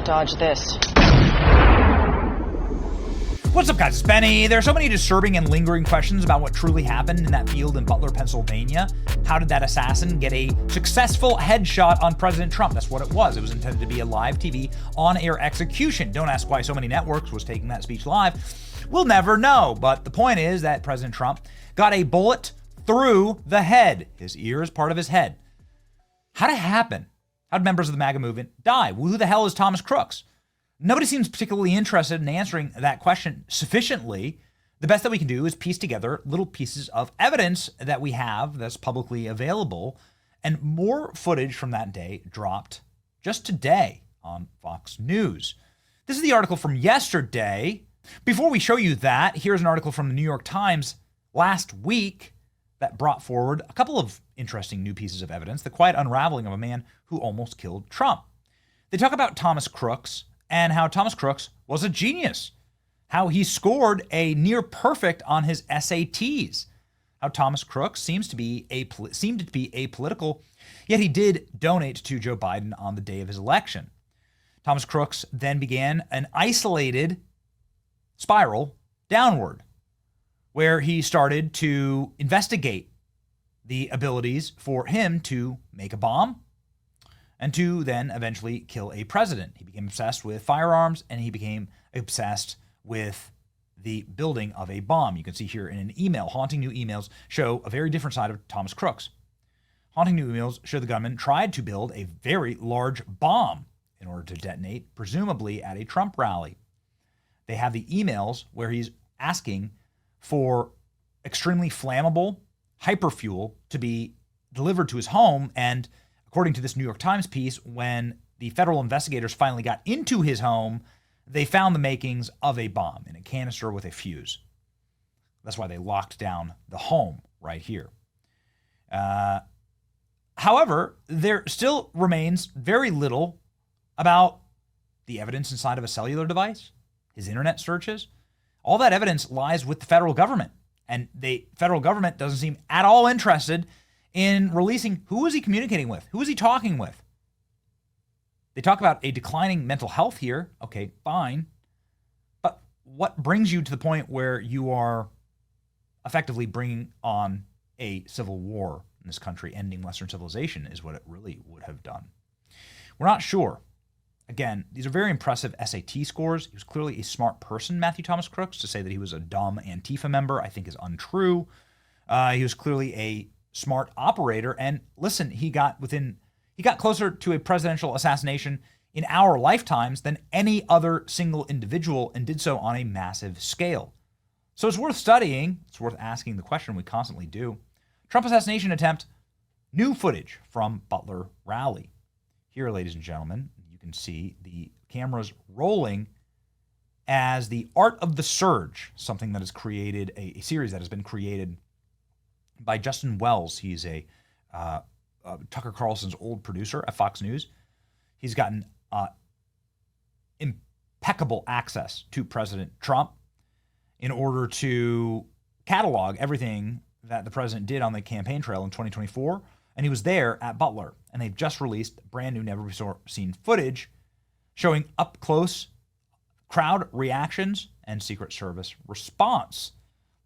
Dodge this. What's up, guys? It's Benny. There are so many disturbing and lingering questions about what truly happened in that field in Butler, Pennsylvania. How did that assassin get a successful headshot on President Trump? That's what it was. It was intended to be a live TV on-air execution. Don't ask why so many networks was taking that speech live. We'll never know. But the point is that President Trump got a bullet through the head. His ear is part of his head. How did it happen? How did members of the MAGA movement die? Well, who the hell is Thomas Crooks? Nobody seems particularly interested in answering that question sufficiently. The best that we can do is piece together little pieces of evidence that we have that's publicly available. And more footage from that day dropped just today on Fox News. This is the article from yesterday. Before we show you that, here's an article from the New York Times last week that brought forward a couple of interesting new pieces of evidence, the quiet unraveling of a man who almost killed Trump. They talk about Thomas Crooks and how Thomas Crooks was a genius, how he scored a near perfect on his SATs, how Thomas Crooks seemed to be apolitical, yet he did donate to Joe Biden on the day of his election. Thomas Crooks then began an isolated spiral downward, where he started to investigate the abilities for him to make a bomb and to then eventually kill a president. He became obsessed with firearms, and he became obsessed with the building of a bomb. You can see here in an email, haunting new emails show a very different side of Thomas Crooks. Haunting new emails show the gunman tried to build a very large bomb in order to detonate, presumably at a Trump rally. They have the emails where he's asking for extremely flammable hyperfuel to be delivered to his home, and according to this New York Times piece, when the federal investigators finally got into his home, they found the makings of a bomb in a canister with a fuse. That's why they locked down the home right here. However, there still remains very little about the evidence inside of a cellular device, his internet searches. All that evidence lies with the federal government, and the federal government doesn't seem at all interested in releasing who is he communicating with, who is he talking with. They talk about a declining mental health here. Okay, fine. But what brings you to the point where you are effectively bringing on a civil war in this country, ending Western civilization, is what it really would have done. We're not sure. Again, these are very impressive SAT scores. He was clearly a smart person, Matthew Thomas Crooks. To say that he was a dumb Antifa member, I think, is untrue. He was clearly a smart operator. And listen, he got closer to a presidential assassination in our lifetimes than any other single individual, and did so on a massive scale. So it's worth studying. It's worth asking the question we constantly do. Trump assassination attempt, new footage from Butler rally. Here, ladies and gentlemen, you can see the cameras rolling as the Art of the Surge, something that has created a series that has been created by Justin Wells. He's a Tucker Carlson's old producer at Fox News. He's gotten impeccable access to President Trump in order to catalog everything that the president did on the campaign trail in 2024. And he was there at Butler. And they've just released brand new, never before seen footage showing up close crowd reactions and Secret Service response.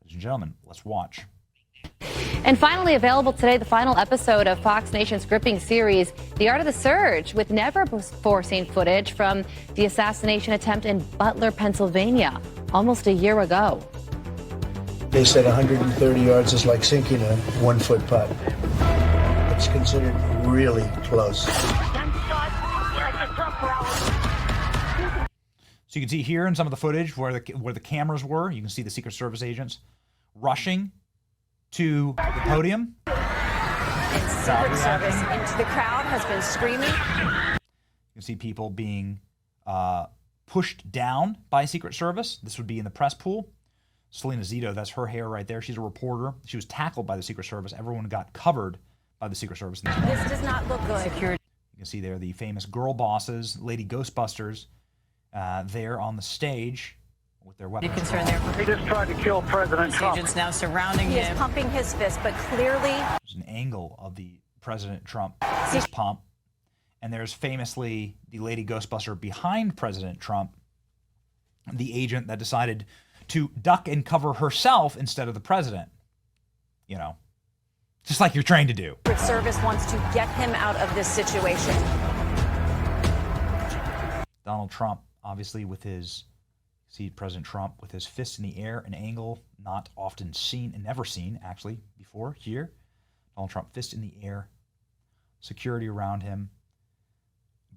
Ladies and gentlemen, let's watch. And finally available today, the final episode of Fox Nation's gripping series, The Art of the Surge, with never-before-seen footage from the assassination attempt in Butler, Pennsylvania, almost a year ago. They said 130 yards is like sinking a 1-foot putt. It's considered really close. So you can see here in some of the footage where the cameras were, you can see the Secret Service agents rushing to the podium. And Secret Service into the crowd has been screaming. You can see people being pushed down by Secret Service. This would be in the press pool. Selena Zito, that's her hair right there. She's a reporter. She was tackled by the Secret Service. Everyone got covered by the Secret Service. This does not look good. You can see there the famous girl bosses, Lady Ghostbusters, there on the stage with their weapons. Concern there. He just tried to kill President Trump. Agents now surrounding He him. is pumping his fist, but clearly There's an angle of the President Trump fist pump. And there's famously the lady Ghostbuster behind President Trump, the agent that decided to duck and cover herself instead of the president. You know, just like you're trained to do. Secret Service wants to get him out of this situation. Donald Trump, obviously, President Trump with his fist in the air, an angle not often seen and never seen, actually, before here. Donald Trump, fist in the air, security around him,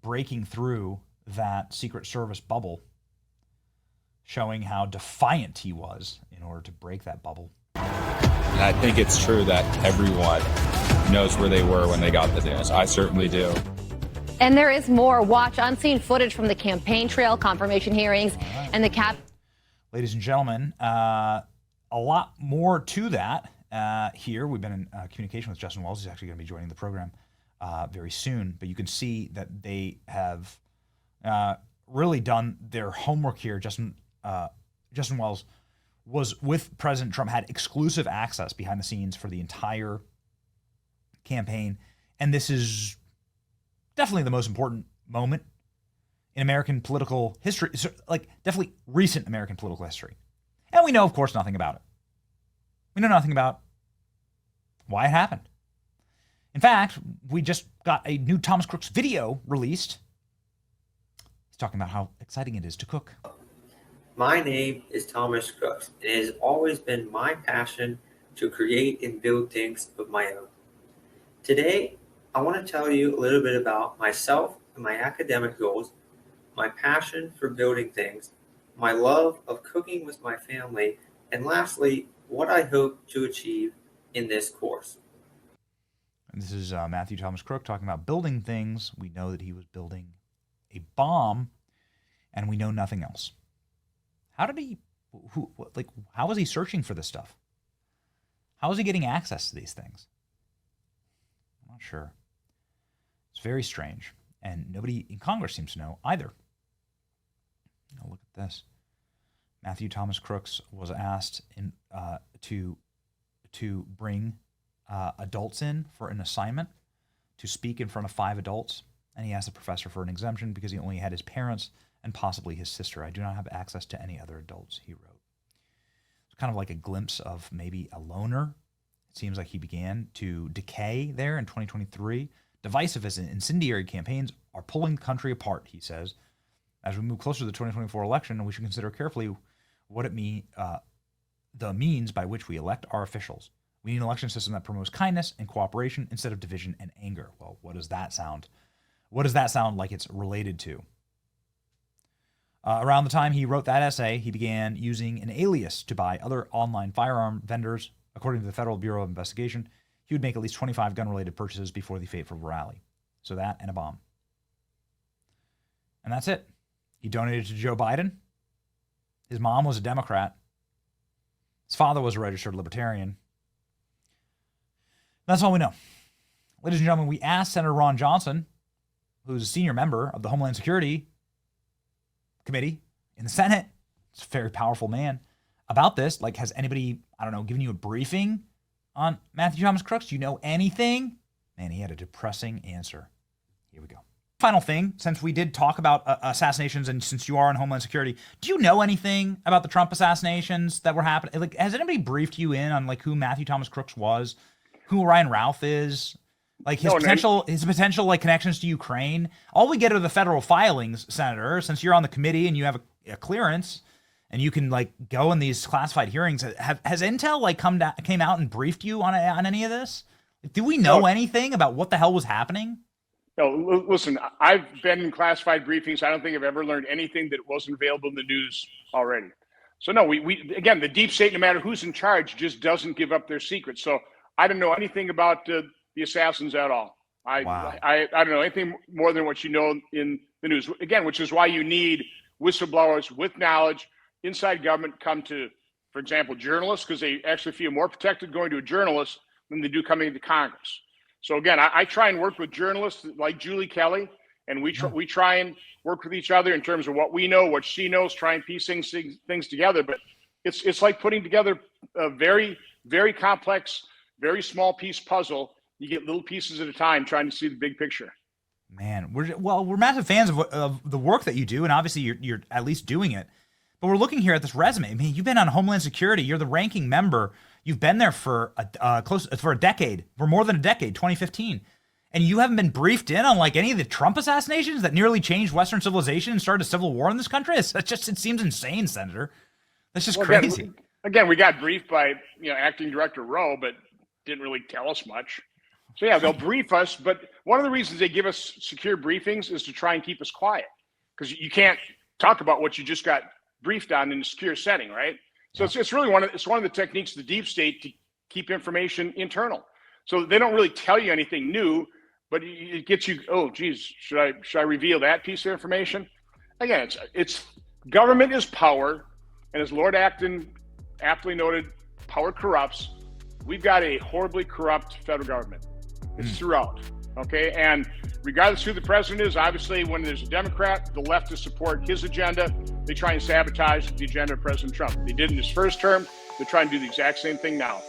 breaking through that Secret Service bubble, showing how defiant he was in order to break that bubble. And I think it's true that everyone knows where they were when they got the news. I certainly do. And there is more. Watch unseen footage from the campaign trail, confirmation hearings, and the Ladies and gentlemen, a lot more to that here. We've been in communication with Justin Wells. He's actually going to be joining the program very soon. But you can see that they have really done their homework here. Justin Wells was with President Trump, had exclusive access behind the scenes for the entire campaign. And this is definitely the most important moment in American political history, like definitely recent American political history. And we know, of course, nothing about it. We know nothing about why it happened. In fact, we just got a new Thomas Crooks video released. He's talking about how exciting it is to cook. My name is Thomas Crooks, and it has always been my passion to create and build things of my own. Today, I want to tell you a little bit about myself and my academic goals, my passion for building things, my love of cooking with my family, and lastly, what I hope to achieve in this course. And this is Matthew Thomas Crook talking about building things. We know that he was building a bomb, and we know nothing else. How did he, how was he searching for this stuff? How was he getting access to these things? I'm not sure. It's very strange, and nobody in Congress seems to know either. Now look at this. Matthew Thomas Crooks was asked to bring adults in for an assignment to speak in front of 5 adults, and he asked the professor for an exemption because he only had his parents and possibly his sister. I do not have access to any other adults, he wrote. It's kind of like a glimpse of maybe a loner. It seems like he began to decay there in 2023. Divisive and incendiary campaigns are pulling the country apart, he says. As we move closer to the 2024 election, we should consider carefully what the means by which we elect our officials. We need an election system that promotes kindness and cooperation instead of division and anger. Well, what does that sound? What does that sound like it's related to? Around the time he wrote that essay, he began using an alias to buy other online firearm vendors. According to the Federal Bureau of Investigation, he would make at least 25 gun-related purchases before the fateful rally. So that and a bomb. And that's it. He donated to Joe Biden. His mom was a Democrat. His father was a registered libertarian. That's all we know. Ladies and gentlemen, we asked Senator Ron Johnson, who's a senior member of the Homeland Security Committee in the Senate, he's a very powerful man, about this. Like, has anybody, I don't know, given you a briefing on Matthew Thomas Crooks? Do you know anything? Man, he had a depressing answer. Here we go. Final thing, since we did talk about assassinations, and since you are in Homeland Security, do you know anything about the Trump assassinations that were happening? Like, has anybody briefed you in on like who Matthew Thomas Crooks was, who Ryan Ralph is, like his potential like connections to Ukraine? All we get are the federal filings, Senator. Since you're on the committee and you have a clearance, and you can like go in these classified hearings, has Intel like came out and briefed you on any of this? Do we know anything about what the hell was happening? No, listen, I've been in classified briefings. I don't think I've ever learned anything that wasn't available in the news already. So no, we again, the deep state, no matter who's in charge, just doesn't give up their secrets. So I don't know anything about the assassins at all. I don't know anything more than what you know in the news. Again, which is why you need whistleblowers with knowledge inside government come to, for example, journalists, because they actually feel more protected going to a journalist than they do coming to Congress. So again, I try and work with journalists like Julie Kelly, and we try and work with each other in terms of what we know, what she knows, try and piece things together. But it's like putting together a very, very complex, very small piece puzzle. You get little pieces at a time, trying to see the big picture. Man, we're massive fans of the work that you do, and obviously you're at least doing it. But we're looking here at this resume. I mean, you've been on Homeland Security. You're the ranking member. You've been there for a decade, for more than a decade, 2015. And you haven't been briefed in on like any of the Trump assassinations that nearly changed Western civilization and started a civil war in this country? It seems insane, Senator. That's just crazy. Again, we got briefed by Acting Director Rowe, but didn't really tell us much. So yeah, they'll brief us, but one of the reasons they give us secure briefings is to try and keep us quiet, because you can't talk about what you just got briefed on in a secure setting, right? So it's really one of the techniques of the deep state to keep information internal. So they don't really tell you anything new, but it gets you, oh geez, should I reveal that piece of information? Again, it's government is power, and as Lord Acton aptly noted, power corrupts. We've got a horribly corrupt federal government. It's throughout, okay? And regardless who the president is, obviously when there's a Democrat, the leftists support his agenda. They try and sabotage the agenda of President Trump. They did in his first term. They're trying to do the exact same thing now.